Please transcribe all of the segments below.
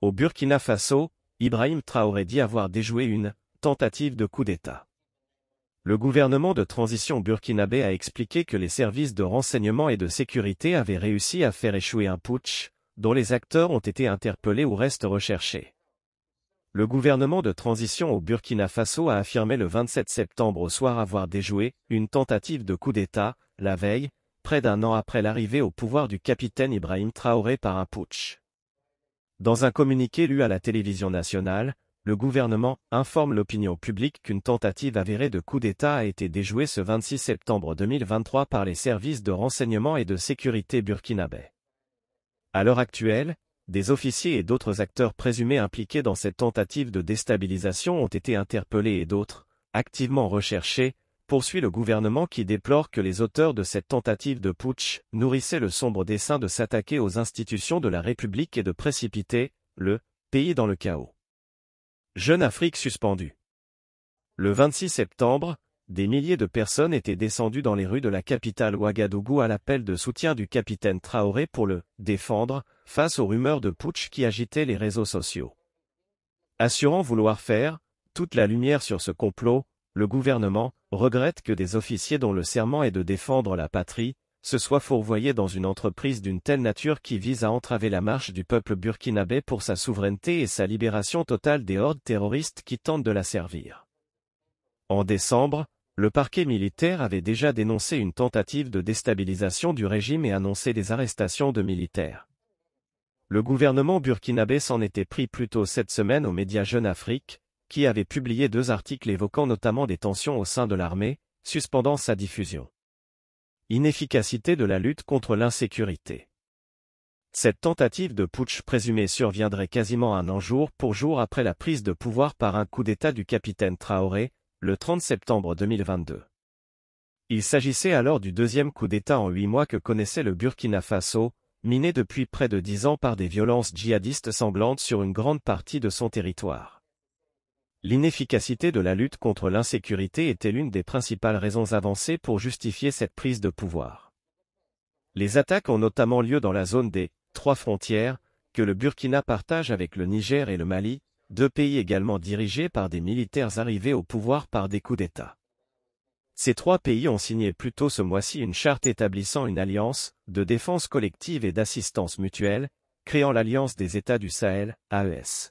Au Burkina Faso, Ibrahim Traoré dit avoir déjoué une tentative de coup d'État. Le gouvernement de transition burkinabé a expliqué que les services de renseignement et de sécurité avaient réussi à faire échouer un putsch, dont les acteurs ont été interpellés ou restent recherchés. Le gouvernement de transition au Burkina Faso a affirmé le 27 septembre au soir avoir déjoué une tentative de coup d'État, la veille, près d'un an après l'arrivée au pouvoir du capitaine Ibrahim Traoré par un putsch. Dans un communiqué lu à la télévision nationale, le gouvernement informe l'opinion publique qu'une tentative avérée de coup d'État a été déjouée ce 26 septembre 2023 par les services de renseignement et de sécurité burkinabais. À l'heure actuelle, des officiers et d'autres acteurs présumés impliqués dans cette tentative de déstabilisation ont été interpellés et d'autres, activement recherchés, poursuit le gouvernement qui déplore que les auteurs de cette tentative de putsch nourrissaient le sombre dessein de s'attaquer aux institutions de la République et de précipiter le pays dans le chaos. Jeune Afrique suspendue. Le 26 septembre, des milliers de personnes étaient descendues dans les rues de la capitale Ouagadougou à l'appel de soutien du capitaine Traoré pour le défendre face aux rumeurs de putsch qui agitaient les réseaux sociaux. Assurant vouloir faire toute la lumière sur ce complot, le gouvernement regrette que des officiers dont le serment est de défendre la patrie se soient fourvoyés dans une entreprise d'une telle nature qui vise à entraver la marche du peuple burkinabé pour sa souveraineté et sa libération totale des hordes terroristes qui tentent de la servir. En décembre, le parquet militaire avait déjà dénoncé une tentative de déstabilisation du régime et annoncé des arrestations de militaires. Le gouvernement burkinabé s'en était pris plus tôt cette semaine aux médias Jeune Afrique, qui avait publié 2 articles évoquant notamment des tensions au sein de l'armée, suspendant sa diffusion. Inefficacité de la lutte contre l'insécurité. Cette tentative de putsch présumée surviendrait quasiment un an jour pour jour après la prise de pouvoir par un coup d'État du capitaine Traoré, le 30 septembre 2022. Il s'agissait alors du deuxième coup d'État en 8 mois que connaissait le Burkina Faso, miné depuis près de 10 ans par des violences djihadistes sanglantes sur une grande partie de son territoire. L'inefficacité de la lutte contre l'insécurité était l'une des principales raisons avancées pour justifier cette prise de pouvoir. Les attaques ont notamment lieu dans la zone des 3 frontières, que le Burkina partage avec le Niger et le Mali, 2 pays également dirigés par des militaires arrivés au pouvoir par des coups d'État. Ces 3 pays ont signé plus tôt ce mois-ci une charte établissant une alliance de défense collective et d'assistance mutuelle, créant l'Alliance des États du Sahel, AES.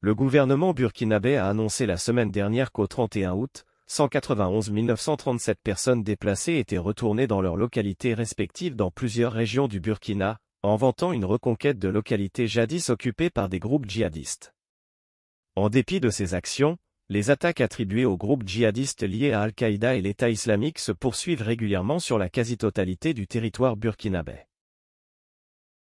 Le gouvernement burkinabé a annoncé la semaine dernière qu'au 31 août, 191 937 personnes déplacées étaient retournées dans leurs localités respectives dans plusieurs régions du Burkina, en vantant une reconquête de localités jadis occupées par des groupes djihadistes. En dépit de ces actions, les attaques attribuées aux groupes djihadistes liés à Al-Qaïda et l'État islamique se poursuivent régulièrement sur la quasi-totalité du territoire burkinabé.